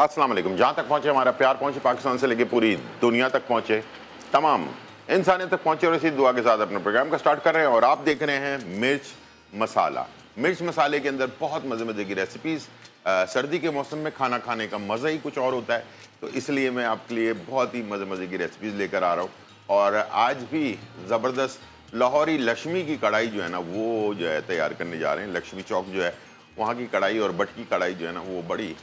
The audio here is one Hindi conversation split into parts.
अस्सलाम वालेकुम। जहाँ तक पहुँचे हमारा प्यार पहुँचे, पाकिस्तान से लेके पूरी दुनिया तक पहुँचे, तमाम इंसानियत तक पहुँचे, और इसी दुआ के साथ अपने प्रोग्राम का स्टार्ट कर रहे हैं। और आप देख रहे हैं मिर्च मसाला। मिर्च मसाले के अंदर बहुत मज़े मज़े की रेसिपीज़। सर्दी के मौसम में खाना खाने का मज़ा ही कुछ और होता है, तो इसलिए मैं आपके लिए बहुत ही मज़े मज़े की रेसिपीज़ लेकर आ रहा हूँ। और आज भी ज़बरदस्त लाहौरी लक्ष्मी की कढ़ाई जो है ना, वो जो है तैयार करने जा रहे हैं। लक्ष्मी चौक जो है वहाँ की कढ़ाई और बट की कढ़ाई जो है ना, वो बड़ी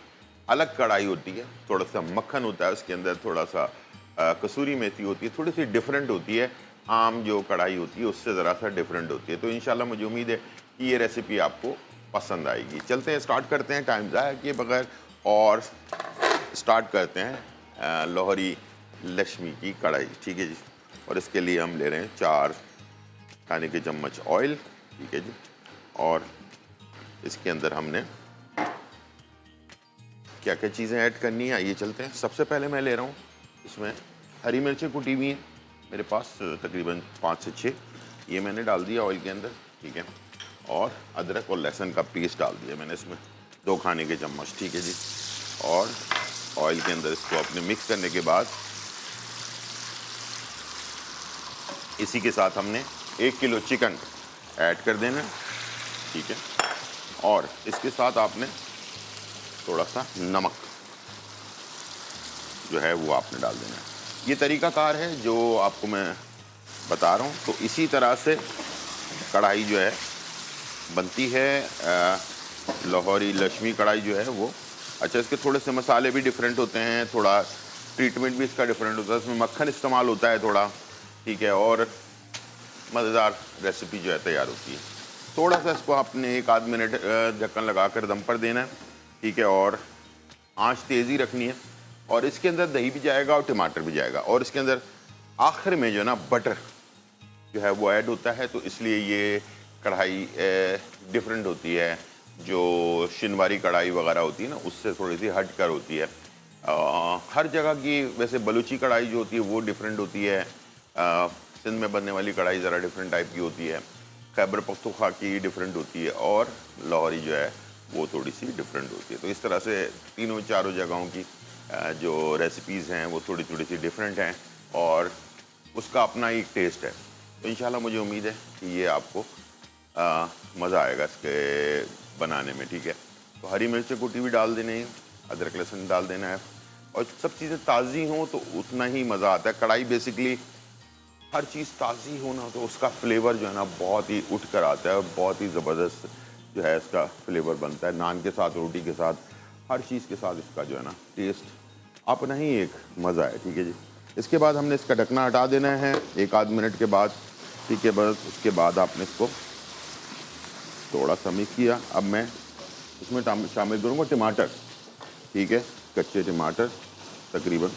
अलग कढ़ाई होती है। थोड़ा सा मक्खन होता है उसके अंदर, थोड़ा सा कसूरी मेथी होती है, थोड़ी सी डिफरेंट होती है। आम जो कढ़ाई होती है उससे ज़रा सा डिफरेंट होती है। तो इंशाल्लाह मुझे उम्मीद है कि ये रेसिपी आपको पसंद आएगी। चलते हैं, स्टार्ट करते हैं टाइम ज़ाया किए बगैर, और स्टार्ट करते हैं लाहौरी लक्ष्मी की कढ़ाई। ठीक है जी। और इसके लिए हम ले रहे हैं 4 खाने के चम्मच ऑयल। ठीक है जी। और इसके अंदर हमने क्या क्या चीज़ें ऐड करनी है, आइए चलते हैं। सबसे पहले मैं ले रहा हूँ इसमें हरी मिर्चें कुटी हुई हैं, मेरे पास तकरीबन 5 से 6, ये मैंने डाल दिया ऑयल के अंदर। ठीक है। और अदरक और लहसुन का पेस्ट डाल दिया मैंने इसमें 2 खाने के चम्मच। ठीक है जी। और ऑयल के अंदर इसको अपने मिक्स करने के बाद इसी के साथ हमने 1 किलो चिकन ऐड कर देना। ठीक है। और इसके साथ आपने थोड़ा सा नमक जो है वो आपने डाल देना है। ये तरीकाकार है जो आपको मैं बता रहा हूँ। तो इसी तरह से कढ़ाई जो है बनती है, लाहौरी लक्ष्मी कढ़ाई जो है वो। अच्छा, इसके थोड़े से मसाले भी डिफरेंट होते हैं, थोड़ा ट्रीटमेंट भी इसका डिफरेंट होता है, इसमें मक्खन इस्तेमाल होता है थोड़ा। ठीक है। और मज़ेदार रेसिपी जो है तैयार होती है। थोड़ा सा इसको आपने 1 आध मिनट ढक्कन लगा कर दम पर देना है। ठीक है। और आंच तेज़ी रखनी है। और इसके अंदर दही भी जाएगा और टमाटर भी जाएगा, और इसके अंदर आखिर में जो है ना बटर जो है वो ऐड होता है। तो इसलिए ये कढ़ाई डिफरेंट होती है। जो शिनवारी कढ़ाई वगैरह होती है ना, उससे थोड़ी सी हट कर होती है। हर जगह की वैसे बलूची कढ़ाई जो होती है वो डिफरेंट होती है। सिंध में बनने वाली कढ़ाई ज़रा डिफरेंट टाइप की होती है। खैबर पख्तूनख्वा की डिफरेंट होती है, और लाहौरी जो है वो थोड़ी सी डिफरेंट होती है। तो इस तरह से तीनों चारों जगहों की जो रेसिपीज़ हैं वो थोड़ी थोड़ी सी डिफरेंट हैं, और उसका अपना एक टेस्ट है। तो इंशाल्लाह मुझे उम्मीद है कि ये आपको मज़ा आएगा इसके बनाने में। ठीक है। तो हरी मिर्च कुटी भी डाल देनी है, अदरक लहसुन डाल देना है, और सब चीज़ें ताज़ी हों तो उतना ही मज़ा आता है। कढ़ाई बेसिकली हर चीज़ ताज़ी होना, तो उसका फ्लेवर जो है ना बहुत ही उठ कर आता है, और बहुत ही ज़बरदस्त जो है इसका फ्लेवर बनता है। नान के साथ, रोटी के साथ, हर चीज़ के साथ इसका जो है ना टेस्ट अपना ही एक मज़ा है। ठीक है जी। इसके बाद हमने इसका ढकना हटा देना है 1 आध मिनट के बाद। ठीक है। बस उसके बाद आपने इसको थोड़ा सा मिक्स किया। अब मैं इसमें शामिल करूँगा टमाटर। ठीक है। कच्चे टमाटर तकरीबन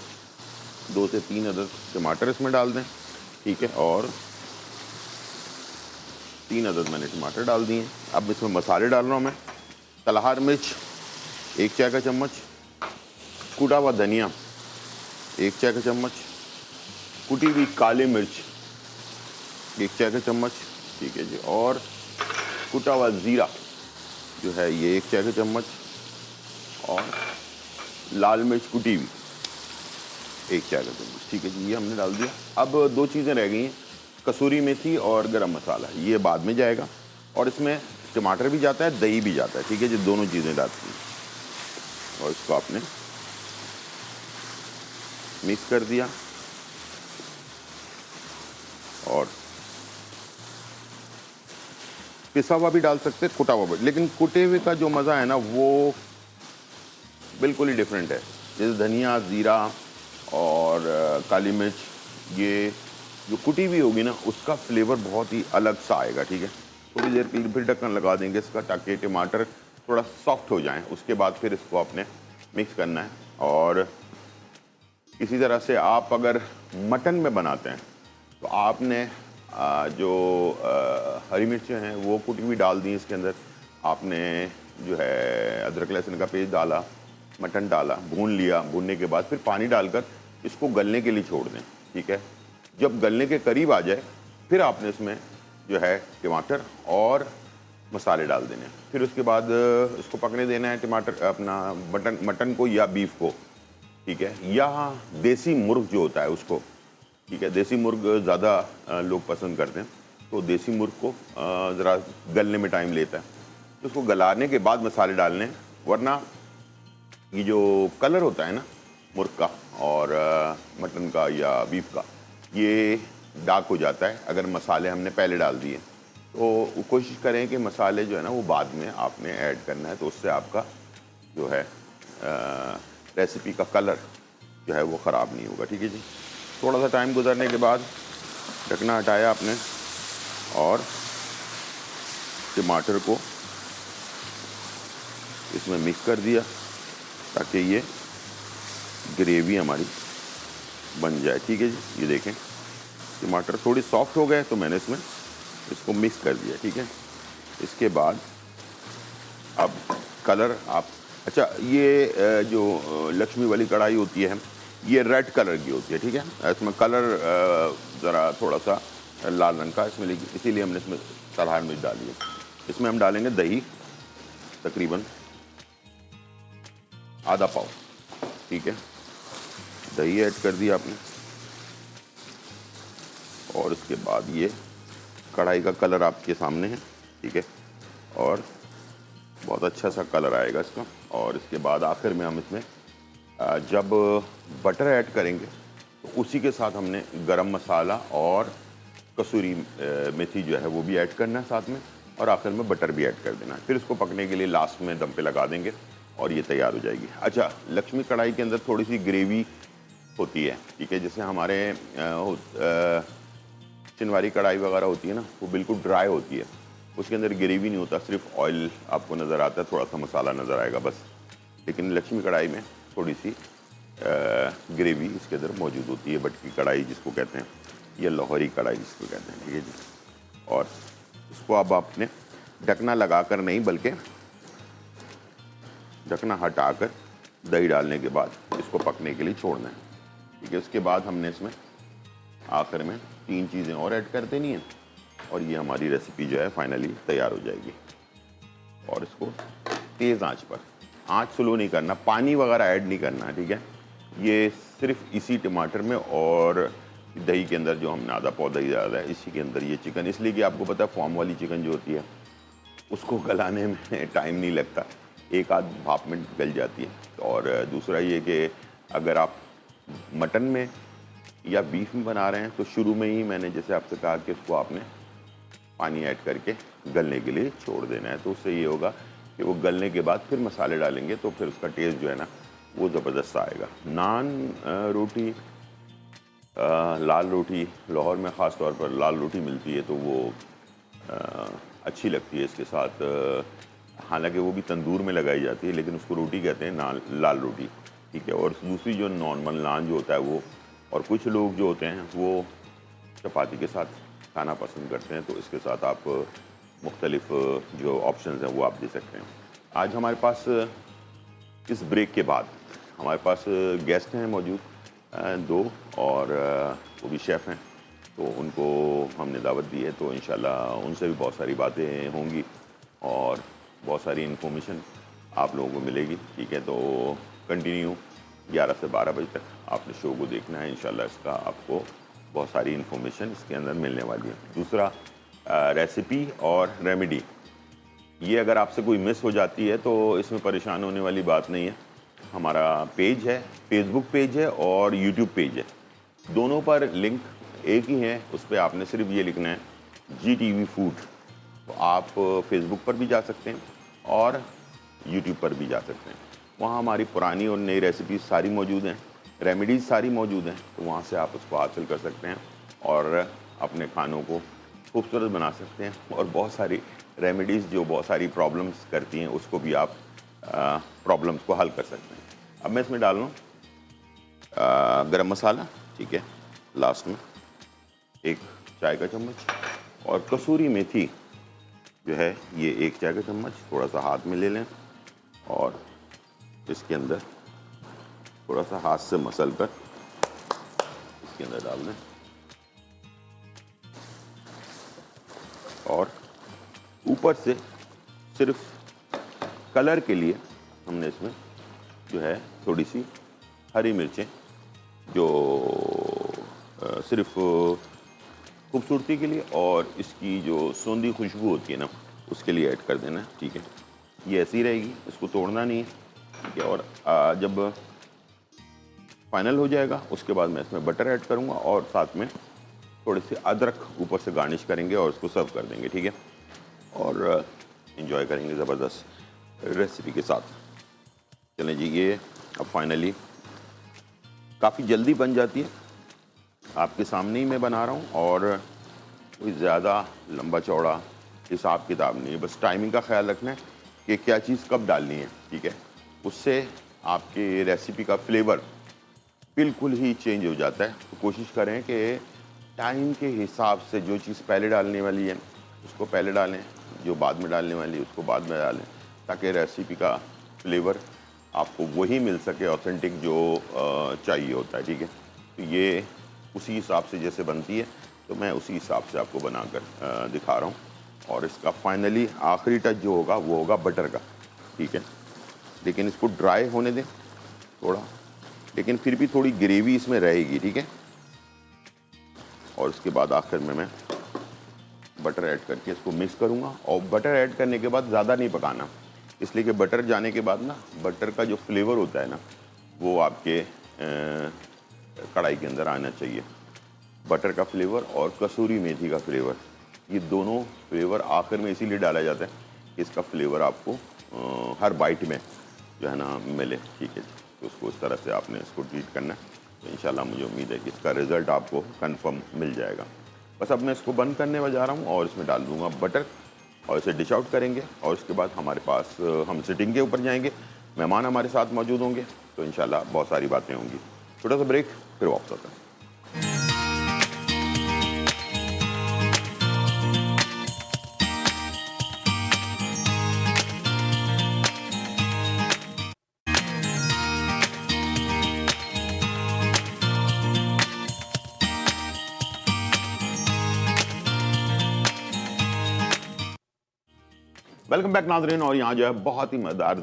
2 से 3 अदद टमाटर इसमें डाल दें। ठीक है। और 3 अदद मैंने टमाटर डाल दिए। अब इसमें मसाले डाल रहा हूँ मैं। तलहार मिर्च 1 चाय का चम्मच, कूटा हुआ धनिया 1 चाय का चम्मच, कुटी हुई काली मिर्च 1 चाय का चम्मच। ठीक है जी। और कुटा हुआ ज़ीरा जो है ये 1 चाय का चम्मच, और लाल मिर्च कुटी हुई 1 चाय का चम्मच। ठीक है जी। ये हमने डाल दिया। अब 2 चीज़ें रह गई हैं, कसूरी मेथी और गरम मसाला, ये बाद में जाएगा। और इसमें टमाटर भी जाता है, दही भी जाता है। ठीक है जी। दोनों चीज़ें डालती हैं, और इसको आपने मिक्स कर दिया। और पिसा हुआ भी डाल सकते हैं, कुटा हुआ भी, लेकिन कुटे हुए का जो मज़ा है ना वो बिल्कुल ही डिफरेंट है। जैसे धनिया, ज़ीरा और काली मिर्च, ये जो कुटी हुई होगी ना उसका फ्लेवर बहुत ही अलग सा आएगा। ठीक है। थोड़ी देर के लिए फिर ढक्कन लगा देंगे इसका, ताकि टमाटर थोड़ा सॉफ्ट हो जाएं। उसके बाद फिर इसको आपने मिक्स करना है। और इसी तरह से आप अगर मटन में बनाते हैं तो आपने जो हरी मिर्चें हैं वो कुटी हुई डाल दी इसके अंदर। आपने जो है अदरक लहसुन का पेस्ट डाला, मटन डाला, भून लिया। भूनने के बाद फिर पानी डालकर इसको गलने के लिए छोड़ दें। ठीक है। जब गलने के करीब आ जाए फिर आपने इसमें जो है टमाटर और मसाले डाल देने हैं। फिर उसके बाद इसको पकने देना है, टमाटर अपना मटन को या बीफ को, ठीक है, या देसी मुर्ग जो होता है उसको, ठीक है। देसी मुर्ग ज़्यादा लोग पसंद करते हैं, तो देसी मुर्ग को ज़रा गलने में टाइम लेता है, तो उसको गलाने के बाद मसाले डालने हैं, वरना ये जो कलर होता है ना मुर्ग का और मटन का या बीफ का, ये डार्क हो जाता है अगर मसाले हमने पहले डाल दिए। तो कोशिश करें कि मसाले जो है ना वो बाद में आपने ऐड करना है, तो उससे आपका जो है रेसिपी का कलर जो है वो ख़राब नहीं होगा, ठीक है जी। थोड़ा सा टाइम गुजरने के बाद ढकना हटाया आपने और टमाटर को इसमें मिक्स कर दिया ताकि ये ग्रेवी हमारी बन जाए, ठीक है जी। ये देखें टमाटर थोड़ी सॉफ्ट हो गए तो मैंने इसमें इसको मिक्स कर दिया, ठीक है। इसके बाद अब कलर आप, अच्छा ये जो लक्ष्मी वाली कढ़ाई होती है ये रेड कलर की होती है, ठीक है। इसमें कलर ज़रा थोड़ा सा लाल रंग का इसमें, इसीलिए हमने इसमें सलाद मिर्च डाली है। इसमें हम डालेंगे दही, तकरीबन आधा पाव, ठीक है। दही ऐड कर दिया आपने और उसके बाद ये कढ़ाई का कलर आपके सामने है, ठीक है, और बहुत अच्छा सा कलर आएगा इसका। और इसके बाद आखिर में हम इसमें जब बटर ऐड करेंगे तो उसी के साथ हमने गरम मसाला और कसूरी मेथी जो है वो भी ऐड करना है साथ में, और आखिर में बटर भी ऐड कर देना है। फिर इसको पकने के लिए लास्ट में दम पे लगा देंगे और ये तैयार हो जाएगी। अच्छा, लक्ष्मी कढ़ाई के अंदर थोड़ी सी ग्रेवी होती है, ठीक है। जैसे हमारे चिनवारी कढ़ाई वगैरह होती है ना, वो बिल्कुल ड्राई होती है, उसके अंदर ग्रेवी नहीं होता, सिर्फ ऑयल आपको नज़र आता है, थोड़ा सा मसाला नज़र आएगा बस। लेकिन लक्ष्मी कढ़ाई में थोड़ी सी ग्रेवी इसके अंदर मौजूद होती है, बटकी कढ़ाई जिसको कहते हैं, या लाहौरी कढ़ाई जिसको कहते हैं, ठीक है जी। और इसको अब आपने ढकना लगा कर नहीं, बल्कि ढकना हटा कर दही डालने के बाद इसको पकने के लिए छोड़ना है, ठीक है। उसके बाद हमने इसमें आखिर में 3 चीज़ें और ऐड कर देनी है और ये हमारी रेसिपी जो है फाइनली तैयार हो जाएगी। और इसको तेज़ आंच पर, आंच स्लो नहीं करना, पानी वगैरह ऐड नहीं करना है, ठीक है। ये सिर्फ इसी टमाटर में और दही के अंदर जो हमने आधा पाव दही डाला है, इसी के अंदर ये चिकन, इसलिए कि आपको पता है फॉर्म वाली चिकन जो होती है उसको गलाने में टाइम नहीं लगता, एक आध भाप में गल जाती है। और दूसरा ये कि अगर आप मटन में या बीफ में बना रहे हैं तो शुरू में ही मैंने जैसे आपसे कहा कि उसको आपने पानी ऐड करके गलने के लिए छोड़ देना है, तो उससे ये होगा कि वो गलने के बाद फिर मसाले डालेंगे तो फिर उसका टेस्ट जो है ना वो ज़बरदस्त आएगा। नान, रोटी, लाल रोटी, लाहौर में ख़ास तौर पर लाल रोटी मिलती है तो वो अच्छी लगती है इसके साथ, हालांकि वो भी तंदूर में लगाई जाती है, लेकिन उसको रोटी कहते हैं, लाल रोटी, ठीक है। और दूसरी जो नॉर्मल नान जो होता है वो, और कुछ लोग जो होते हैं वो चपाती के साथ खाना पसंद करते हैं, तो इसके साथ आप मुख्तलिफ जो ऑप्शंस हैं वो आप दे सकते हैं। आज हमारे पास इस ब्रेक के बाद हमारे पास गेस्ट हैं मौजूद 2, और वो भी शेफ़ हैं, तो उनको हमने दावत दी है, तो इंशाल्लाह उनसे भी बहुत सारी बातें होंगी और बहुत सारी इन्फॉर्मेशन आप लोगों को मिलेगी, ठीक है। तो कंटिन्यू 11 से 12 बजे तक आपने शो को देखना है, इंशाल्लाह इसका आपको बहुत सारी इन्फॉर्मेशन इसके अंदर मिलने वाली है। दूसरा, रेसिपी और रेमेडी, ये अगर आपसे कोई मिस हो जाती है तो इसमें परेशान होने वाली बात नहीं है। हमारा पेज है, फेसबुक पेज है और यूट्यूब पेज है, दोनों पर लिंक एक ही है। उस पर आपने सिर्फ ये लिखना है GTV फूड, तो आप फेसबुक पर भी जा सकते हैं और यूट्यूब पर भी जा सकते हैं। वहाँ हमारी पुरानी और नई रेसिपीज सारी मौजूद हैं, रेमेडीज़ सारी मौजूद हैं, तो वहाँ से आप उसको हासिल कर सकते हैं और अपने खानों को खूबसूरत बना सकते हैं। और बहुत सारी रेमेडीज़ जो बहुत सारी प्रॉब्लम्स करती हैं उसको भी आप प्रॉब्लम्स को हल कर सकते हैं। अब मैं इसमें डाल लूँ गरम मसाला, ठीक है, लास्ट में 1 चाय का चम्मच, और कसूरी मेथी जो है ये 1 चाय का चम्मच, थोड़ा सा हाथ में ले लें और इसके अंदर थोड़ा सा हाथ से मसल कर इसके अंदर डाल दें, और ऊपर से सिर्फ कलर के लिए हमने इसमें जो है थोड़ी सी हरी मिर्चें, जो सिर्फ खूबसूरती के लिए और इसकी जो सौंधी खुशबू होती है ना, उसके लिए ऐड कर देना है। ठीक है, ये ऐसी रहेगी, इसको तोड़ना नहीं है। ठीक है, और जब फाइनल हो जाएगा उसके बाद मैं इसमें बटर ऐड करूँगा और साथ में थोड़े से अदरक ऊपर से गार्निश करेंगे और उसको सर्व कर देंगे। ठीक है, और इन्जॉय करेंगे ज़बरदस्त रेसिपी के साथ। चलें जी, ये अब फाइनली काफ़ी जल्दी बन जाती है, आपके सामने ही मैं बना रहा हूँ और कोई ज़्यादा लंबा चौड़ा हिसाब किताब नहीं है। बस टाइमिंग का ख्याल रखना है कि क्या चीज़ कब डालनी है। ठीक है, उससे आपके रेसिपी का फ्लेवर बिल्कुल ही चेंज हो जाता है। तो कोशिश करें कि टाइम के हिसाब से जो चीज़ पहले डालने वाली है उसको पहले डालें, जो बाद में डालने वाली है उसको बाद में डालें, ताकि रेसिपी का फ्लेवर आपको वही मिल सके ऑथेंटिक जो चाहिए होता है। ठीक है, तो ये उसी हिसाब से जैसे बनती है तो मैं उसी हिसाब से आपको बनाकर दिखा रहा हूँ। और इसका फाइनली आखिरी टच जो होगा वो होगा बटर का। ठीक है, लेकिन इसको ड्राई होने दें थोड़ा, लेकिन फिर भी थोड़ी ग्रेवी इसमें रहेगी। ठीक है, और उसके बाद आखिर में मैं बटर ऐड करके इसको मिक्स करूँगा। और बटर ऐड करने के बाद ज़्यादा नहीं पकाना, इसलिए कि बटर जाने के बाद ना बटर का जो फ्लेवर होता है ना वो आपके कढ़ाई के अंदर आना चाहिए। बटर का फ्लेवर और कसूरी मेथी का फ्लेवर, ये दोनों फ्लेवर आखिर में इसीलिए डाला जाता है कि इसका फ्लेवर आपको हर बाइट में जो है ना मिले। ठीक है, तो उसको इस तरह से आपने इसको ट्रीट करना है। तो इंशाल्लाह मुझे उम्मीद है कि इसका रिज़ल्ट आपको कंफर्म मिल जाएगा। बस अब मैं इसको बंद करने जा रहा हूँ और इसमें डाल दूँगा बटर और इसे डिश आउट करेंगे। और उसके बाद हमारे पास हम सिटिंग के ऊपर जाएंगे, मेहमान हमारे साथ मौजूद होंगे, तो इंशाल्लाह बहुत सारी बातें होंगी। छोटा सा ब्रेक, फिर वापस आता है। वेलकम बैक नाज़रीन। और यहाँ जो है बहुत ही मज़ेदार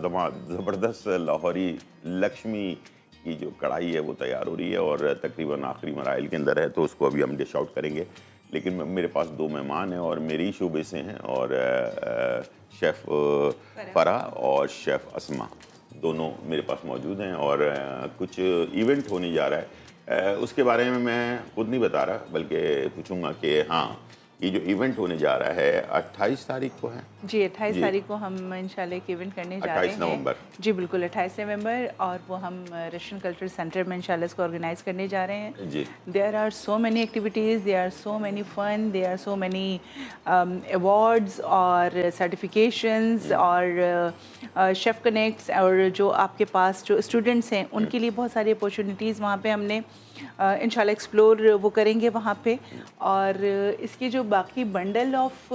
ज़बरदस्त लाहौरी लक्ष्मी की जो कढ़ाई है वो तैयार हो रही है और तकरीबन आखिरी मराइल के अंदर है, तो उसको अभी हम डिश आउट करेंगे। लेकिन मेरे पास दो मेहमान हैं और मेरी शोबे से हैं, और शेफ़ फरा और शेफ़ अस्मा दोनों मेरे पास मौजूद हैं। और कुछ इवेंट होने जा रहा है, उसके बारे में मैं खुद नहीं बता रहा, बल्कि पूछूंगा कि हाँ, ये जो इवेंट होने जा रहा है 28 तारीख को है जी। 28 तारीख को हम इंशाल्लाह एक इवेंट करने जा रहे हैं। 28 नवंबर जी बिल्कुल, 28 नवंबर, और वो हम रशियन कल्चरल सेंटर में इंशाल्लाह इसको ऑर्गेनाइज करने जा रहे हैं जी। There are so many activities, there are so many fun, there are so many awards और सर्टिफिकेशंस और शेफ़ कनेक्ट्स, और जो आपके पास जो स्टूडेंट्स हैं उनके लिए बहुत सारी अपॉर्चुनिटीज़ वहाँ पे हमने इंशाल्लाह एक्सप्लोर वो करेंगे वहाँ पे। और इसकी जो बाकी बंडल ऑफ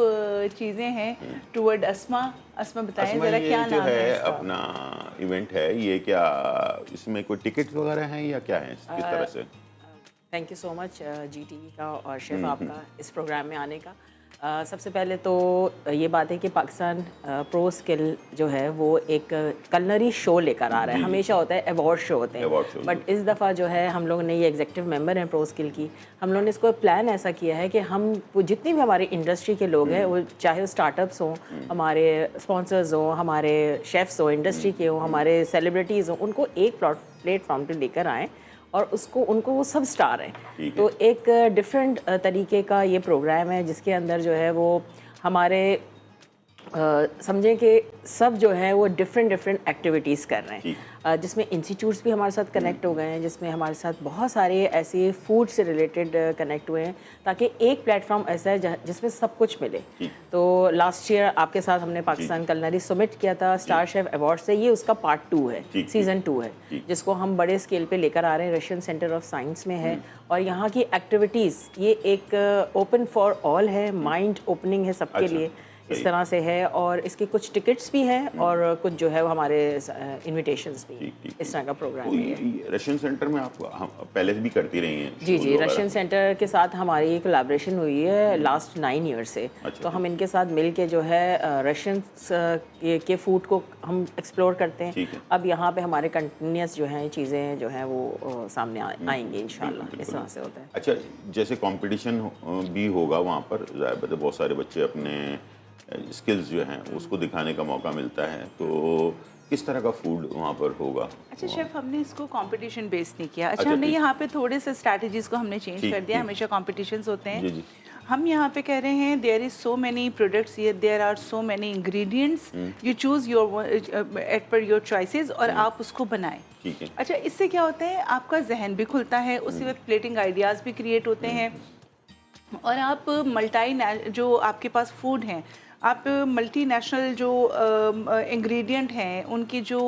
चीज़ें हैं टुवर्ड अस्मा बताएं ज़रा क्या नाम है इसका? अपना इवेंट है ये, क्या इसमें कोई टिकट वगैरह हैं या क्या है किस तरह से? Thank you so much GTV का और शेफ़ आपका इस प्रोग्राम में आने का। सबसे पहले तो ये बात है कि पाकिस्तान प्रो स्किल जो है वो एक कलनरी शो लेकर आ रहा है। हमेशा होता है अवार्ड शो होते हैं, बट इस दफ़ा जो है हम लोगों ने, ये एग्जीक्यूटिव मेंबर हैं प्रो स्किल की, हम लोगों ने इसको प्लान ऐसा किया है कि हम जितने भी हमारे इंडस्ट्री के लोग हैं, वो चाहे वो स्टार्टअप्स हों, हमारे स्पॉन्सर्स हों, हमारे शेफ़्स हों, इंडस्ट्री के हों, हमारे सेलिब्रिटीज़ हों, उनको एक प्लेटफॉर्म पर लेकर आएँ और उनको वो सब स्टार हैं। तो एक डिफरेंट तरीके का ये प्रोग्राम है जिसके अंदर जो है वो हमारे समझें कि सब जो है वो डिफरेंट एक्टिविटीज़ कर रहे हैं, जिसमें इंस्टीट्यूट्स भी हमारे साथ कनेक्ट हो गए हैं, जिसमें हमारे साथ बहुत सारे ऐसे फूड से रिलेटेड कनेक्ट हुए हैं, ताकि एक प्लेटफॉर्म ऐसा है जिसमें सब कुछ मिले। तो लास्ट ईयर आपके साथ हमने पाकिस्तान कलनरी समिट किया था स्टार शेफ अवार्ड से, ये उसका पार्ट 2 है, सीज़न 2 है, जिसको हम बड़े स्केल पे लेकर आ रहे हैं। रशियन सेंटर ऑफ साइंस में है और यहाँ की एक्टिविटीज़ ये एक ओपन फॉर ऑल है, माइंड ओपनिंग है सबके लिए, इस तरह से है। और इसकी कुछ टिकट्स भी हैं और कुछ जो है वो हमारे इनविटेशंस भी हैं। ठीक। इस तरह का प्रोग्राम तो है ये। ये रशियन सेंटर में आप पहले भी करती रही हैं जी shows जी, वगैरह? रशियन सेंटर के साथ हमारी कोलैबोरेशन हुई है लास्ट 9 ईयर से। अच्छा, तो हम इनके साथ मिल के जो है रशियन के फूड को हम एक्सप्लोर करते हैं। ठीक है। अब यहाँ पे हमारे कंटिन्यूस जो हैं चीज़ें जो हैं वो सामने आएंगी इंशाल्लाह। इस तरह से होता है। अच्छा, जैसे कंपटीशन भी होगा वहाँ पर, ज़ाहिर बात है बहुत सारे बच्चे अपने स्किल्स जो हैं उसको दिखाने का मौका मिलता है, तो किस तरह का फूड वहाँ पर होगा? अच्छा शेफ, हमने इसको कंपटीशन बेस नहीं किया। अच्छा, अच्छा, हमने ठीक। यहाँ पे थोड़े से स्ट्रैटेजीज को हमने चेंज ठीक, कर दिया। ठीक। हमेशा कॉम्पिटिशन्स होते हैं। जी, जी। हम यहाँ पे कह रहे हैं there is so many products, there are so many ingredients, you choose your at per your choices और आप उसको बनाएं। ठीक है। अच्छा, इससे क्या होता है, आपका जहन भी खुलता है, उसी वक्त प्लेटिंग आइडियाज़ भी क्रिएट होते हैं और आप जो आपके पास फूड हैं, आप मल्टीनेशनल जो इंग्रेडिएंट हैं उनकी जो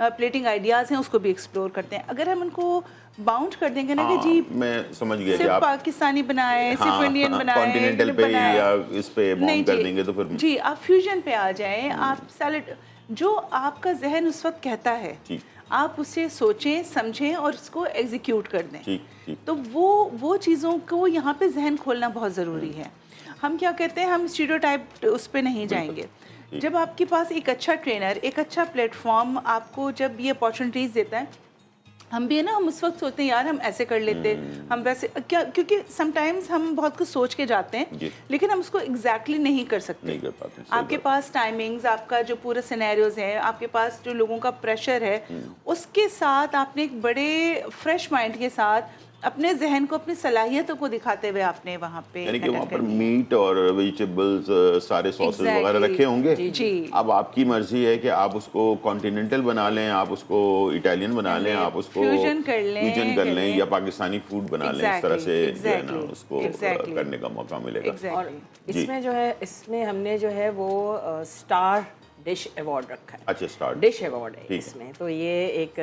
प्लेटिंग आइडियाज़ हैं उसको भी एक्सप्लोर करते हैं। अगर हम उनको बाउंड कर देंगे ना कि जी मैं समझ गया कि सिर्फ आप पाकिस्तानी बनाए, सिर्फ इंडियन बनाए, कॉन्टिनेंटल पे बनाए, या इस पे नहीं बाउंड कर जी, देंगे तो फिर जी आप फ्यूजन पे आ जाएं। आप सैलेड, जो आपका जहन उस वक्त कहता है ठीक। आप उसे सोचें, समझें और उसको एग्जीक्यूट कर दें। ठीक, ठीक। तो वो चीज़ों को यहाँ पे जहन खोलना बहुत ज़रूरी है। हम क्या कहते हैं, हम स्टीरियोटाइप उस पे नहीं जाएंगे। जब आपके पास एक अच्छा ट्रेनर, एक अच्छा प्लेटफॉर्म आपको जब ये अपॉर्चुनिटीज़ देता है, हम भी है ना, हम उस वक्त सोचते हैं यार हम ऐसे कर लेते, हम वैसे क्या, क्योंकि समटाइम्स हम बहुत कुछ सोच के जाते हैं लेकिन हम उसको एग्जैक्टली नहीं कर सकते, नहीं कर पाते। आपके पास टाइमिंग्स, आपका जो पूरा सिनेरियोज है, आपके पास जो लोगों का प्रेशर है, उसके साथ आपने एक बड़े फ्रेश माइंड के साथ अपने जहन को, अपनी सलाहियतों को दिखाते हुए आपने वहाँ पे, यानी कि वहाँ पर मीट और वेजिटेबल्स सारे सॉसेस Exactly. वगैरह रखे होंगे। जी। अब आपकी मर्जी है कि आप उसको कॉन्टिनेंटल बना लें, आप उसको इटालियन बना लें, आप उसको फ्यूजन कर लें या पाकिस्तानी फूड बना लें। इस तरह से जो है ना उसको करने का मौका मिलेगा। और इसमें जो है, इसमें हमने जो है वो स्टार डिश अवार्ड रखा है। अच्छा, स्टार डिश अवार्ड है ठीक। इसमें। तो ये एक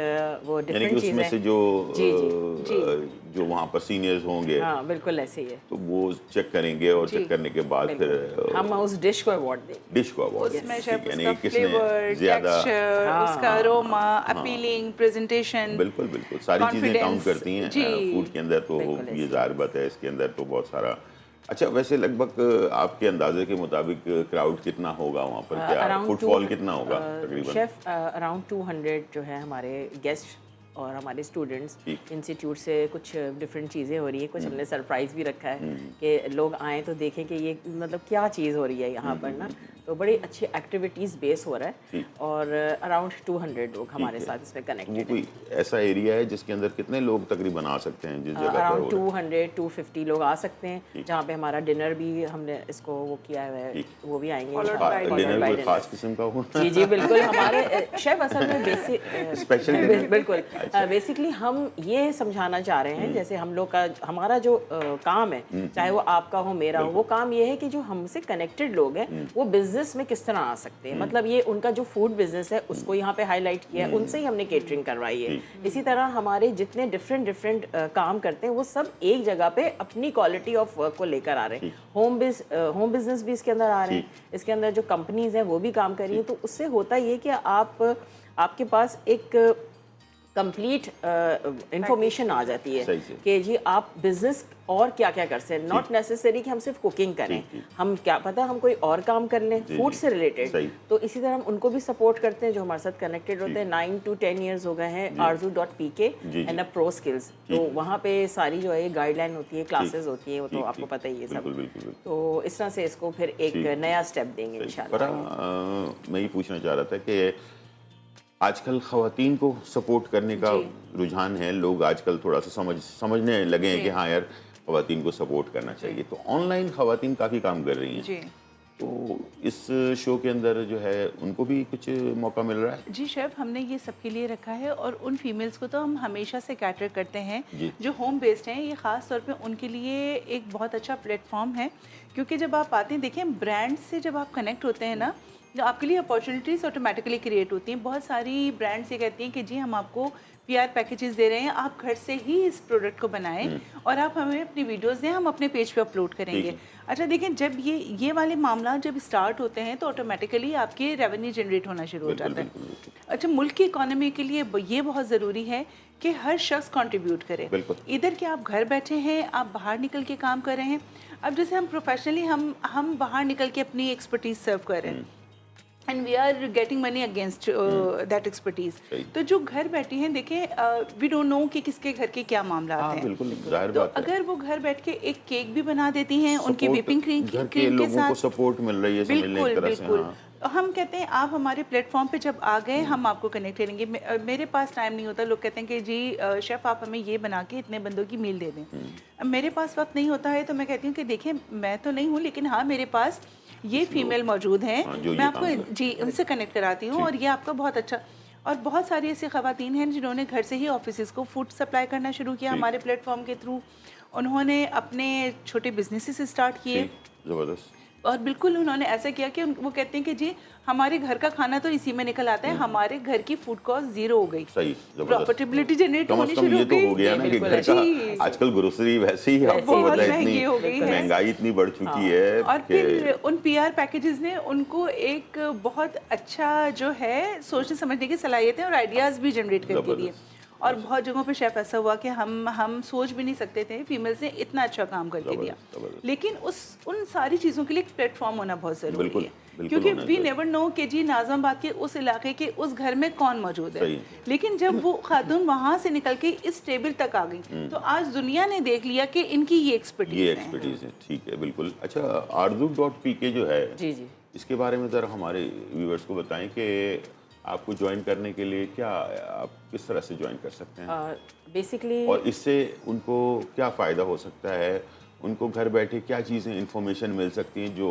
वो यानी कि डिफरेंट चीज़ उसमें है। से जो जी। जो वहाँ पर सीनियर्स होंगे, हाँ बिल्कुल ऐसे ही है। तो वो चेक करेंगे और चेक करने के बाद फिर हम उस डिश को अवार्ड देंगे। डिश को अवार्ड, उसमें शेफ यानी उसका किसने फ्लेवर, ज्यादा। टेक्सचर, उसका अरोमा, अपीलिंग प्रेजेंटेशन, बिल्कुल बिल्कुल सारी चीजें काउंट करती हैं फूड के अंदर। तो ये जाहिर बात है, इसके अंदर तो बहुत सारा। अच्छा, वैसे लगभग आपके अंदाजे के मुताबिक क्राउड कितना होगा वहाँ पर? क्या फुटफॉल कितना होगा तकरीबन? शेफ अराउंड 200 जो है हमारे गेस्ट और हमारे स्टूडेंट्स इंस्टीट्यूट से कुछ डिफरेंट चीज़ें हो रही है। कुछ हमने सरप्राइज़ भी रखा है कि लोग आएँ तो देखें कि ये मतलब क्या चीज़ हो रही है यहाँ पर ना। तो बड़ी अच्छी एक्टिविटीज़ बेस हो रहा है और अराउंड 200 लोग हमारे साथ इसमें कनेक्टेड हैं। कोई ऐसा एरिया है जिसके अंदर कितने लोग तकरीबन आ सकते हैं जिस जगह पर? अराउंड 200-250 लोग आ सकते हैं, जहाँ पे हमारा डिनर भी हमने इसको वो किया हुआ है, वो भी आएंगे। डिनर कोई खास किस्म का हो? जी जी बिल्कुल। हमारे शेफ असल में बेसिक स्पेशल बिल्कुल बेसिकली हम ये समझाना चाह रहे हैं, जैसे हम लोग का हमारा जो काम है, चाहे वो आपका हो मेरा हो, वो काम ये है कि जो हमसे कनेक्टेड लोग हैं वो बिजनेस में किस तरह आ सकते हैं। मतलब ये उनका जो फूड बिजनेस है उसको यहाँ पे हाईलाइट किया है, उनसे ही हमने केटरिंग करवाई है। इसी तरह हमारे जितने डिफरेंट काम करते हैं वो सब एक जगह पे अपनी क्वालिटी ऑफ वर्क को लेकर आ रहे हैं। होम बिजनेस भी इसके अंदर आ रहे हैं, इसके अंदर जो कंपनीज हैं वो भी काम कर रही हैं। तो उससे होता ये कि आपके पास एक कंप्लीट इंफॉर्मेशन आ जाती है कि जी आप बिजनेस और क्या क्या कर सकते हैं। नॉट नेसेसरी कि हम सिर्फ कुकिंग करें, हम क्या पता हम कोई और काम कर लें फूड से रिलेटेड। तो इसी तरह हम उनको भी सपोर्ट करते हैं जो हमारे साथ कनेक्टेड होते हैं। 9 to 10 years हो गए हैं arzu.pk and a pro skills. तो वहाँ पे सारी जो है गाइडलाइन होती है, क्लासेस होती है, वो तो आपको पता ही है सब। तो इस तरह से इसको फिर एक नया स्टेप देंगे इंशाल्लाह। मैं ये पूछना चाह रहा था कि आजकल ख़वातीन को सपोर्ट करने का रुझान है, लोग आजकल थोड़ा सा समझने लगे हैं कि हाँ यार ख़वातीन को सपोर्ट करना चाहिए। तो ऑनलाइन ख़वातीन काफ़ी काम कर रही हैं, तो इस शो के अंदर जो है उनको भी कुछ मौका मिल रहा है? जी शेफ, हमने ये सबके लिए रखा है और उन फीमेल्स को तो हम हमेशा से कैटर करते हैं जो होम बेस्ड हैं। ये ख़ास तौर पे उनके लिए एक बहुत अच्छा प्लेटफॉर्म है, क्योंकि जब आप आते हैं, देखें ब्रांड से जब आप कनेक्ट होते हैं ना, जो आपके लिए अपॉर्चुनिटीज़ ऑटोमेटिकली क्रिएट होती हैं। बहुत सारी ब्रांड्स ये कहती हैं कि जी हम आपको पीआर पैकेजेस दे रहे हैं, आप घर से ही इस प्रोडक्ट को बनाएं और आप हमें अपनी वीडियोस दें, हम अपने पेज पे अपलोड करेंगे। अच्छा देखें, जब ये वाले मामला जब स्टार्ट होते हैं तो ऑटोमेटिकली आपके रेवेन्यू जनरेट होना शुरू हो जाता है। अच्छा, मुल्क की इकोनॉमी के लिए ये बहुत ज़रूरी है कि हर शख्स कंट्रीब्यूट करे। इधर कि आप घर बैठे हैं, आप बाहर निकल के काम कर रहे हैं। अब जैसे हम प्रोफेशनली हम बाहर निकल के अपनी एक्सपर्टीज सर्व कर रहे हैं and we are getting money against that expertise. तो जो घर बैठी हैं, देखें वी डोंट नो कि किसके घर के क्या मामला आते हैं। बिल्कुल जाहिर तो बात है। अगर वो घर बैठ के एक केक भी बना देती हैं उनकी व्हिपिंग क्रीम के साथ, सपोर्ट मिल रही है, बिल्कुल एक तरह से, बिल्कुल। हाँ। हम कहते हैं आप हमारे प्लेटफॉर्म पे जब आ गए हम आपको कनेक्ट करेंगे। मेरे पास टाइम नहीं होता, लोग कहते हैं कि जी शेफ़ आप हमें ये बना के इतने बंदों की मील दे दें। अब मेरे पास वक्त नहीं होता है तो मैं कहती हूँ कि देखिए मैं तो नहीं हूँ, लेकिन हाँ मेरे पास ये फीमेल मौजूद हैं, मैं आपको जी उनसे कनेक्ट कराती हूँ और ये आपका बहुत अच्छा। और बहुत सारी ऐसी ख़वातीन हैं जिन्होंने घर से ही ऑफिस को फूड सप्लाई करना शुरू किया हमारे प्लेटफॉर्म के थ्रू। उन्होंने अपने छोटे बिजनेसेस स्टार्ट किए, ज़बरदस्त। और बिल्कुल उन्होंने ऐसा किया कि वो कहते हैं कि जी हमारे घर का खाना तो इसी में निकल आता है, हमारे घर की फूड कॉस्ट जीरो हो गई, सही, प्रॉफिटेबिलिटी जनरेट होनी शुरू हो ये गई। तो हो गया ना कि घर का आजकल ग्रोसरी वैसे ही आपको बहुत पता है, महंगी हो गई है, महंगाई इतनी बढ़ चुकी है। और फिर उन पीआर पैकेजेस ने उनको एक बहुत अच्छा जो है सोचने समझने की सलाहियतें और आइडियाज़ भी जनरेट करके दिए। और बहुत जगहों पे शेफ ऐसा हुआ कि हम सोच भी नहीं सकते थे फीमेल्स ने इतना अच्छा काम करके दिया। लेकिन उन सारी चीज़ों के लिए एक प्लेटफॉर्म होना बहुत ज़रूरी है, क्योंकि वी नेवर नो कि जी नाज़माबाद के उस इलाके के उस घर में कौन मौजूद है। लेकिन जब वो खातून वहाँ से निकल के इस टेबल तक आ गई तो आज दुनिया ने देख लिया कि इनकी ये एक्सपर्टीज है। ठीक है, बिल्कुल। अच्छा, arzu.pk जो है, जी जी, इसके बारे में ज़रा हमारे व्यूअर्स को बताएं कि आपको ज्वाइन करने के लिए क्या, आप किस तरह से ज्वाइन कर सकते हैं बेसिकली, और इससे उनको क्या फ़ायदा हो सकता है, उनको घर बैठे क्या चीज़ें इंफॉर्मेशन मिल सकती हैं। जो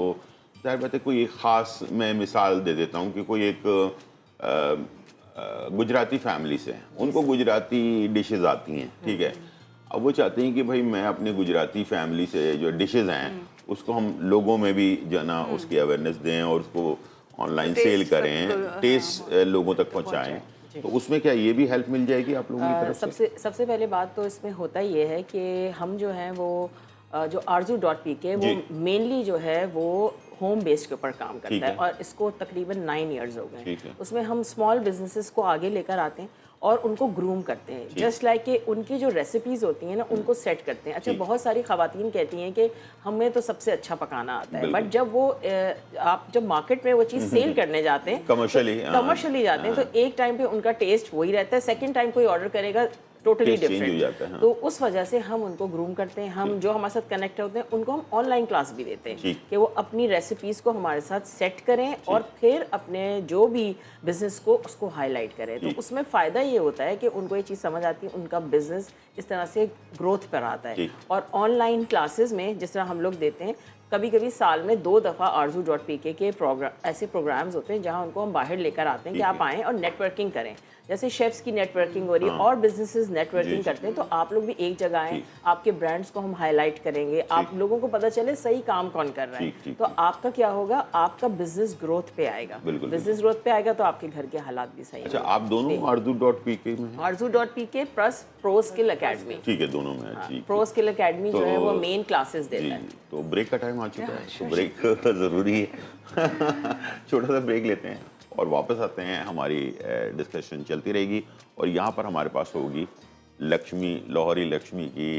जाहिर बात है, कोई एक ख़ास, मैं मिसाल दे देता हूँ कि कोई एक गुजराती फैमिली से, उनको गुजराती डिशेस आती हैं, ठीक है। अब वो चाहते हैं कि भाई मैं अपने गुजराती फैमिली से जो डिशेस हैं उसको हम लोगों में भी जो है ना उसकी अवेयरनेस दें और उसको ऑनलाइन सेल करें, टेस्ट लोगों तक पहुंचाएं। तो उसमें क्या ये भी हेल्प मिल जाएगी आप लोगों की तरफ से? सबसे पहले बात तो इसमें होता ये है कि हम जो हैं वो जो arzu.pk वो मेनली जो है वो होम बेस्ड के ऊपर काम करता है और इसको तकरीबन 9 इयर्स हो गए। उसमें हम स्मॉल बिजनेसेस को आगे लेकर आते हैं और उनको ग्रूम करते हैं, जस्ट लाइक कि उनकी जो रेसिपीज़ होती हैं ना उनको सेट करते हैं। अच्छा, बहुत सारी ख़वातीन कहती हैं कि हमें तो सबसे अच्छा पकाना आता है, बट जब वो आप जब मार्केट में वो चीज़ सेल करने जाते हैं, कमर्शियली जाते हैं, तो एक टाइम पे उनका टेस्ट वही रहता है, सेकेंड टाइम कोई ऑर्डर करेगा टोटली डिफरेंट। तो उस वजह से हम उनको ग्रूम करते हैं। हम जो हमारे साथ कनेक्ट होते हैं उनको हम ऑनलाइन क्लास भी देते हैं कि वो अपनी रेसिपीज़ को हमारे साथ सेट करें और फिर अपने जो भी बिजनेस को उसको हाईलाइट करें। तो उसमें फ़ायदा ये होता है कि उनको ये चीज़ समझ आती है, उनका बिजनेस इस तरह से ग्रोथ पर आता है। और ऑनलाइन क्लासेस में जिस तरह हम लोग देते हैं, कभी कभी साल में 2 दफ़ा arzu.pk के ऐसे प्रोग्राम्स होते हैं जहां उनको हम बाहर लेकर आते हैं कि आप आएँ और नेटवर्किंग करें। जैसे शेफ्स की नेटवर्किंग हो रही है और बिजनेसेस नेटवर्किंग करते हैं, तो आप लोग भी एक जगह आएँ, आपके ब्रांड्स को हम हाईलाइट करेंगे, आप लोगों को पता चले सही काम कौन कर रहा है। तो आपका क्या होगा, आपका बिजनेस ग्रोथ पे आएगा। बिजनेस ग्रोथ पे आएगा तो आपके घर के हालात भी सही। अच्छा, आप दोनों arzu.pk में? arzu.pk plus pro skill academy. ठीक है, दोनों में। प्रो स्किल अकेडमी जो है वो मेन क्लासेस देता है। तो ब्रेक का टाइम आ चुका है, तो ब्रेक ज़रूरी है। छोटा सा ब्रेक लेते हैं और वापस आते हैं। हमारी डिस्कशन चलती रहेगी और यहाँ पर हमारे पास होगी लक्ष्मी, लाहौरी लक्ष्मी की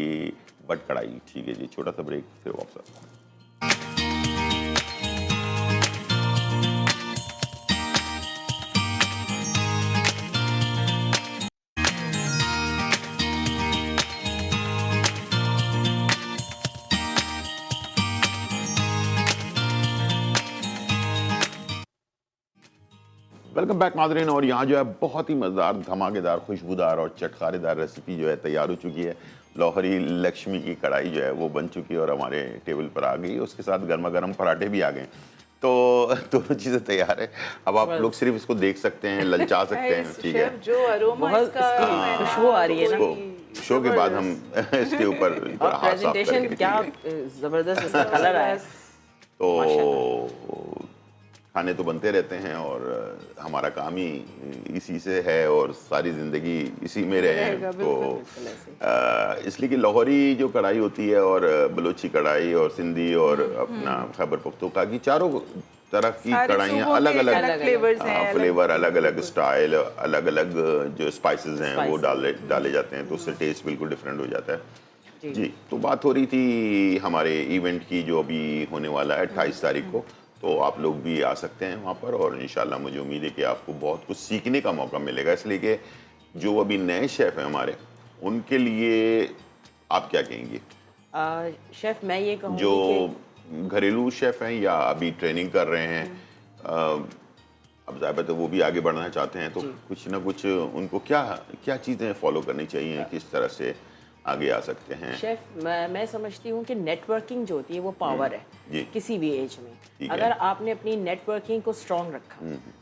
बट कढ़ाई। ठीक है जी, छोटा सा ब्रेक, फिर वापस आते हैं। वेलकम बैक नाज़रीन। और यहाँ जो है बहुत ही मज़ेदार, धमाकेदार, खुशबूदार और चटखारेदार रेसिपी जो है तैयार हो चुकी है। लाहौरी लक्ष्मी की कढ़ाई जो है वो बन चुकी है और हमारे टेबल पर आ गई। उसके साथ गर्मा गर्म पराठे भी आ गए। तो दोनों चीज़ें तैयार है। अब आप लोग सिर्फ इसको देख सकते हैं, ललचा सकते हैं। ठीक है, जो अरोमा इसका खुशबू आ रही है ना, शो के बाद हम इसके ऊपर प्रेजेंटेशन क्या ज़बरदस्त इसका कलर आया। तो खाने तो बनते रहते हैं और हमारा काम ही इसी से है और सारी ज़िंदगी इसी में रहे हैं। तो इसलिए कि लाहौरी जो कढ़ाई होती है और बलोची कढ़ाई और सिंधी और अपना खैबर पख्तूनख्वा की चारों तरह की कढ़ाइयाँ अलग अलग फ्लेवर, अलग अलग स्टाइल, अलग अलग जो स्पाइसेस हैं वो डाले जाते हैं, तो उससे टेस्ट बिल्कुल डिफरेंट हो जाता है। जी, तो बात हो रही थी हमारे इवेंट की जो अभी होने वाला है 28 तारीख को, तो आप लोग भी आ सकते हैं वहाँ पर और इंशाल्लाह मुझे उम्मीद है कि आपको बहुत कुछ सीखने का मौका मिलेगा। इसलिए कि जो अभी नए शेफ़ हैं हमारे, उनके लिए आप क्या कहेंगे? शेफ़ मैं ये कहूँगी जो घरेलू शेफ़ हैं या अभी ट्रेनिंग कर रहे हैं, अब ज़ाहिर है वो भी आगे बढ़ना चाहते हैं, तो कुछ ना कुछ उनको क्या क्या चीज़ें फॉलो करनी चाहिए, किस तरह से आगे आ सकते हैं? शेफ मैं समझती हूँ कि नेटवर्किंग जो होती है वो पावर है किसी भी एज में। अगर आपने अपनी नेटवर्किंग को स्ट्रॉन्ग रखा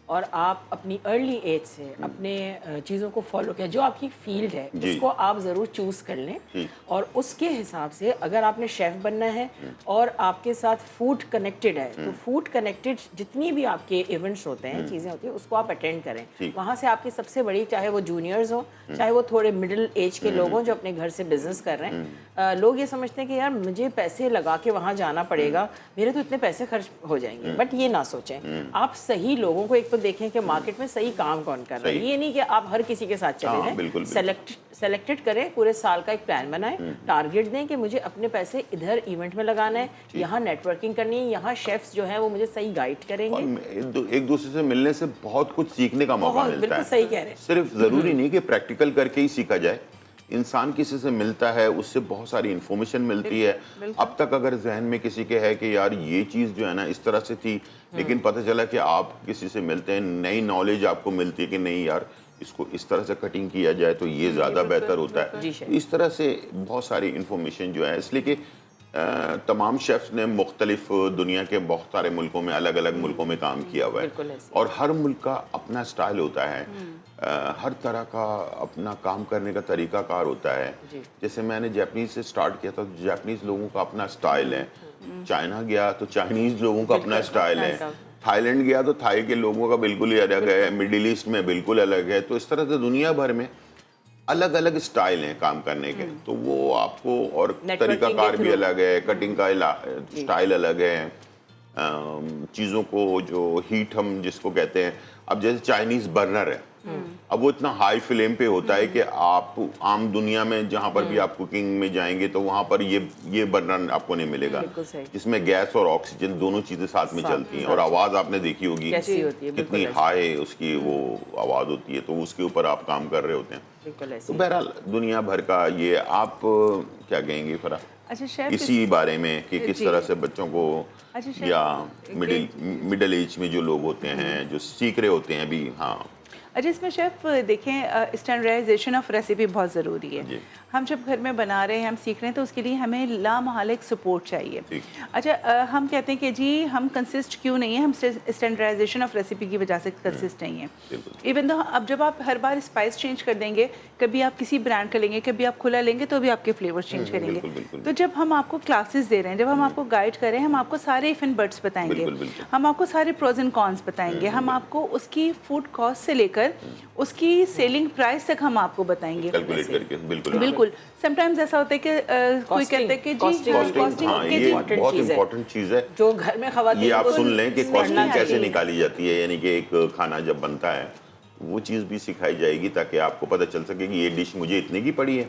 और आप अपनी अर्ली एज से अपने चीज़ों को फॉलो किया, जो आपकी फील्ड है उसको आप ज़रूर चूज़ कर लें और उसके हिसाब से अगर आपने शेफ़ बनना है और आपके साथ फूड कनेक्टेड है, तो फूड कनेक्टेड जितनी भी आपके इवेंट्स होते हैं, चीज़ें होती हैं, उसको आप अटेंड करें। वहाँ से आपकी सबसे बड़ी, चाहे वो जूनियर्स हो, चाहे वो थोड़े मिडिल एज के लोग हों जो अपने घर से बिजनेस कर रहे हैं, लोग ये समझते हैं कि यार मुझे पैसे लगा के वहाँ जाना पड़ेगा, मेरे तो इतने पैसे खर्च हो जाएंगे। बट ये ना सोचें, आप सही लोगों को एक तो देखें कि मार्केट में सही काम कौन कर रहा है। ये नहीं कि आप हर किसी के साथ चले जाएं, सेलेक्टेड करें, पूरे साल का एक प्लान बनाएं, टारगेट दें कि मुझे अपने पैसे इधर इवेंट में लगाना है, यहाँ नेटवर्किंग करनी है, यहाँ शेफ्स जो हैं वो मुझे सही गाइड करेंगे। एक दूसरे से मिलने से बहुत कुछ सीखने का मौका मिलता है। बिल्कुल सही कह रहे हैं। सिर्फ जरूरी नहीं कि प्रैक्टिकल करके ही सीखा जाए, इंसान किसी से मिलता है उससे बहुत सारी इन्फॉर्मेशन मिलती है। अब तक अगर जहन में किसी के है कि यार ये चीज़ जो है ना इस तरह से थी, लेकिन पता चला कि आप किसी से मिलते हैं, नई नॉलेज आपको मिलती है कि नहीं यार इसको इस तरह से कटिंग किया जाए तो ये ज़्यादा बेहतर होता है। इस तरह से बहुत सारी इन्फॉर्मेशन जो है, इसलिए कि तमाम शेफ्स ने मुख्तलिफ दुनिया के बहुत सारे मुल्कों में, अलग अलग मुल्कों में काम किया हुआ है और हर मुल्क का अपना स्टाइल होता है, हर तरह का अपना काम करने का तरीका कार होता है। जैसे मैंने जापानीज से स्टार्ट किया था, तो जापानीज लोगों का अपना स्टाइल है, चाइना गया तो चाइनीज लोगों का अपना स्टाइल है, थाईलैंड गया तो थाई के लोगों का बिल्कुल ही अलग है, मिडिल ईस्ट में बिल्कुल अलग है। तो इस तरह से दुनिया भर में अलग अलग स्टाइल हैं काम करने के, तो वो आपको और तरीका कार भी अलग है, कटिंग का स्टाइल अलग है, चीज़ों को जो हीट हम जिसको कहते हैं, अब जैसे चाइनीज़ बर्नर है, अब वो इतना हाई फ्लेम पे होता है कि आप आम दुनिया में जहाँ पर भी आप कुकिंग में जाएंगे तो वहाँ पर ये बर्नर आपको नहीं मिलेगा, जिसमें गैस और ऑक्सीजन दोनों चीज़ें साथ में चलती हैं और आवाज़ आपने देखी होगी कितनी हाई उसकी वो आवाज़ होती है, तो उसके ऊपर आप काम कर रहे होते हैं। तो बहरहाल दुनिया भर का ये, आप क्या कहेंगे फरा इसी बारे में कि किस तरह से बच्चों को या मिडिल एज में जो लोग होते हैं जो सीख रहे होते हैं अभी? हाँ अच्छा, इसमें शेफ़ देखें स्टैंडर्डाइजेशन ऑफ रेसिपी बहुत ज़रूरी है। हम जब घर में बना रहे हैं, हम सीख रहे हैं, तो उसके लिए हमें लामहल एक सपोर्ट चाहिए। अच्छा, हम कहते हैं कि जी हम कंसिस्ट क्यों नहीं है, हम स्टैंडर्डाइजेशन ऑफ रेसिपी की वजह से कंसिस्ट नहीं है। इवन तो अब जब आप हर बार स्पाइस चेंज कर देंगे, कभी आप किसी ब्रांड का लेंगे, कभी आप खुला लेंगे, तो भी आपके फ्लेवर चेंज करेंगे। तो जब हम आपको क्लासेस दे रहे हैं, जब हम आपको गाइड कर रहे हैं, हम आपको सारे इफ एंड बट्स बताएंगे, हम आपको सारे प्रोज एंड कॉन्स बताएंगे, हम आपको उसकी फूड कॉस्ट से लेकर उसकी सेलिंग प्राइस तक हम आपको बताएंगे कैलकुलेट करके। बिल्कुल समटाइम्स ऐसा होता है कि कोई कहते हैं कि जी कॉस्टिंग ये बहुत इंपॉर्टेंट चीज़ है जो घर में खवातीन, ये आप सुन लें कि कॉस्टिंग कैसे निकाली जाती है, यानी कि एक खाना जब बनता है वो चीज़ भी सिखाई जाएगी ताकि आपको पता चल सके कि ये डिश मुझे इतने की पड़ी है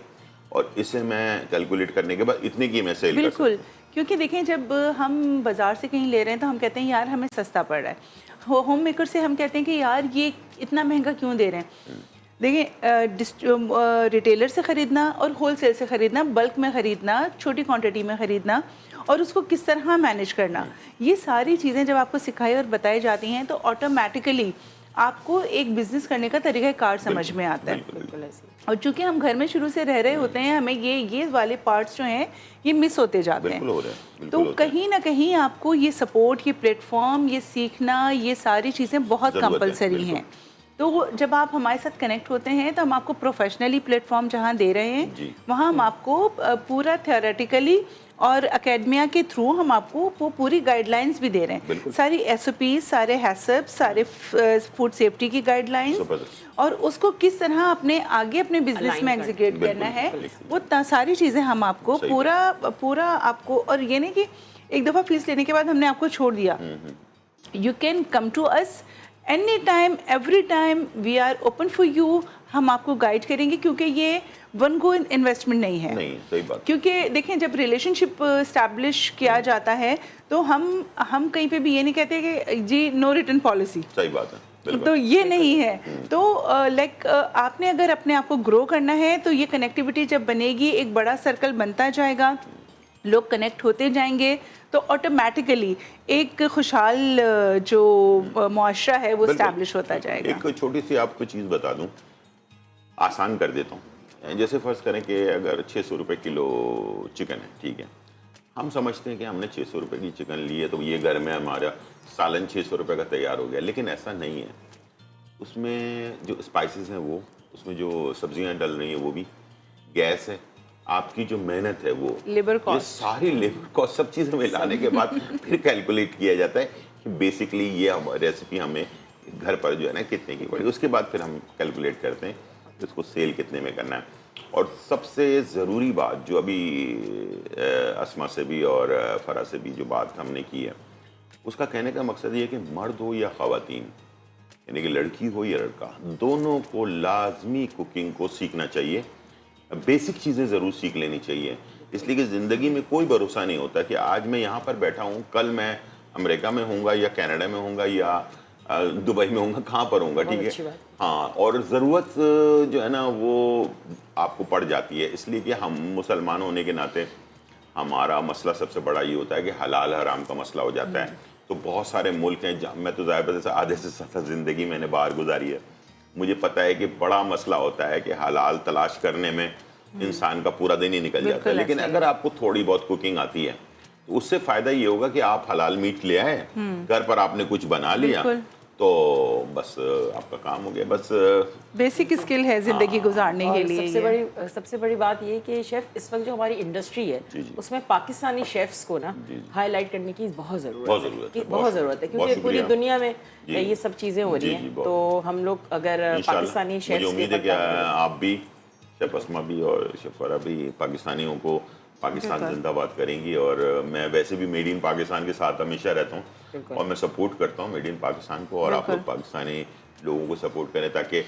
और इसे मैं कैलकुलेट करने के बाद इतने की मैं सेल कर सकता हूं। क्योंकि देखें जब हम बाज़ार से कहीं ले रहे हैं तो हम कहते हैं यार हमें सस्ता पड़ रहा है, होम मेकर से हम कहते हैं कि यार ये इतना महंगा क्यों दे रहे हैं। देखिए रिटेलर से ख़रीदना और होलसेल से ख़रीदना, बल्क में ख़रीदना, छोटी क्वांटिटी में ख़रीदना और उसको किस तरह मैनेज करना, ये सारी चीज़ें जब आपको सिखाई और बताई जाती हैं तो ऑटोमेटिकली आपको एक बिज़नेस करने का तरीका कार समझ में आता है। और चूंकि हम घर में शुरू से रह रहे होते हैं, हमें ये वाले पार्ट्स जो हैं ये मिस होते जाते हैं। तो कहीं ना कहीं आपको ये सपोर्ट, ये प्लेटफॉर्म, ये सीखना, ये सारी चीज़ें बहुत कंपलसरी हैं। तो जब आप हमारे साथ कनेक्ट होते हैं तो हम आपको प्रोफेशनली प्लेटफॉर्म जहाँ दे रहे हैं जी। वहाँ हम आपको पूरा थियोरेटिकली और एकेडमिया के थ्रू हम आपको वो पूरी गाइडलाइंस भी दे रहे हैं, बिल्कुल। सारी एसओपीज, सारे हैसअप, सारे फूड सेफ्टी की गाइडलाइंस, जबरदस्त। और उसको किस तरह अपने आगे अपने बिजनेस Align में करना। एग्जीक्यूट करना है, बिल्कुल। वो सारी चीज़ें हम आपको सही पूरा आपको, और ये नहीं कि एक दफ़ा फीस लेने के बाद हमने आपको छोड़ दिया। You can come to us anytime, every time. We are open for you. हम आपको गाइड करेंगे, क्योंकि ये वन गो इन्वेस्टमेंट नहीं है। नहीं, सही बात। क्योंकि देखें, जब रिलेशनशिप स्टैब्लिश किया जाता है तो हम कहीं पे भी ये नहीं कहते कि जी नो रिटर्न पॉलिसी, सही बात है, बिल्कुल। तो ये नहीं है। तो लाइक आपने अगर अपने आप को ग्रो करना है तो ये कनेक्टिविटी जब बनेगी, एक बड़ा सर्कल बनता जाएगा, लोग कनेक्ट होते जाएंगे, तो ऑटोमेटिकली एक खुशहाल जो मुआशरा है वो बिल्कुल। स्टैब्लिश होता जाएगा। एक छोटी सी आपको चीज़ बता दूं, आसान कर देता हूँ। जैसे फर्ज करें कि अगर 600 रुपये किलो चिकन है, ठीक है, हम समझते हैं कि हमने 600 रुपये की चिकन ली है तो ये घर में हमारा सालन 600 रुपये का तैयार हो गया, लेकिन ऐसा नहीं है। उसमें जो स्पाइसेस हैं वो, उसमें जो सब्जियां डल रही हैं वो भी, गैस है, आपकी जो मेहनत है वो, लेबर ये कॉस्ट, सारी लेबर कॉस्ट, सब चीज़ें मिलाने के बाद फिर कैलकुलेट किया जाता है कि बेसिकली ये रेसिपी हमें घर पर जो है ना कितने की पड़ेगी। उसके बाद फिर हम कैलकुलेट करते हैं कि उसको सेल कितने में करना है। और सबसे ज़रूरी बात जो अभी अस्मा से भी और फरा से भी जो बात हमने की है, उसका कहने का मकसद ये है कि मर्द हो या ख़वातीन, यानी कि लड़की हो या लड़का, दोनों को लाजमी कुकिंग को सीखना चाहिए। बेसिक चीज़ें ज़रूर सीख लेनी चाहिए, इसलिए कि ज़िंदगी में कोई भरोसा नहीं होता कि आज मैं यहाँ पर बैठा हूँ, कल मैं अमेरिका में होऊंगा या कनाडा में होऊंगा या दुबई में होऊंगा, कहाँ पर होऊंगा, ठीक है। हाँ, और ज़रूरत जो है ना वो आपको पड़ जाती है, इसलिए कि हम मुसलमान होने के नाते हमारा मसला सबसे बड़ा ये होता है कि हलाल हराम का मसला हो जाता है। तो बहुत सारे मुल्क हैं जहाँ, मैं तो ज़ाहिर से आधे से ज़्यादा ज़िंदगी मैंने बाहर गुजारी है, मुझे पता है कि बड़ा मसला होता है कि हलाल तलाश करने में इंसान का पूरा दिन ही निकल जाता है। लेकिन अगर आपको थोड़ी बहुत कुकिंग आती है तो उससे फ़ायदा ये होगा कि आप हलाल मीट ले आए, घर पर आपने कुछ बना लिया, तो बस आपका काम हो गया। बस बेसिक स्किल है ज़िंदगी गुजारने के लिए। सबसे बड़ी बात ये कि शेफ़ इस वक्त जो हमारी इंडस्ट्री है उसमें पाकिस्तानी शेफ्स को ना हाईलाइट करने की बहुत ज़रूरत है, क्योंकि पूरी दुनिया में ये सब चीज़ें हो रही हैं। तो हम लोग अगर पाकिस्तानी शेफ्स, मुझे उम्मीद है कि आप भी, शेफ अस्मा भी और शेफ फरा भी पाकिस्तानियों को पाकिस्तान जिंदाबाद करेंगी। और मैं वैसे भी मेड इन पाकिस्तान के साथ हमेशा रहता हूँ और मैं सपोर्ट करता हूँ मेड इन पाकिस्तान को, और आप लोग पाकिस्तानी लोगों को सपोर्ट करें ताकि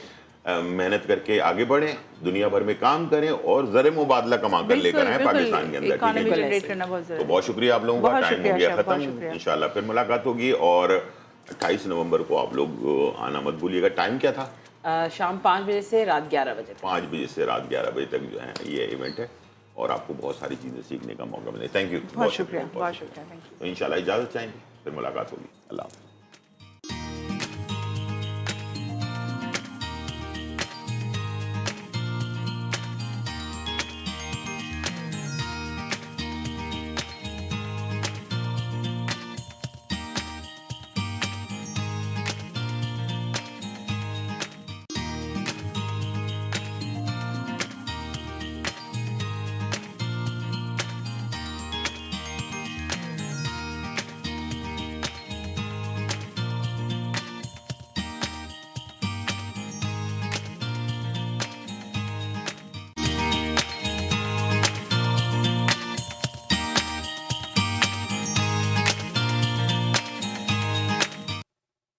मेहनत करके आगे बढ़ें, दुनिया भर में काम करें और ज़र मुबादला कमा कर लेकर आएँ पाकिस्तान के अंदर, ठीक है। तो बहुत शुक्रिया आप लोगों का, टाइम हो गया ख़त्म, इंशाल्लाह फिर मुलाकात होगी। और 28 नवंबर को आप लोग आना मत भूलिएगा। टाइम क्या था? शाम 5 बजे से रात 11 बजे तक। 5 बजे से रात 11 बजे तक जो है ये इवेंट है और आपको बहुत सारी चीज़ें सीखने का मौका मिले। थैंक यू, बहुत शुक्रिया, बहुत शुक्रिया, थैंक यू। तो इंशाल्लाह इजाज़त चाहेंगे, फिर मुलाकात होगी। अल्लाह हाफ़िज़।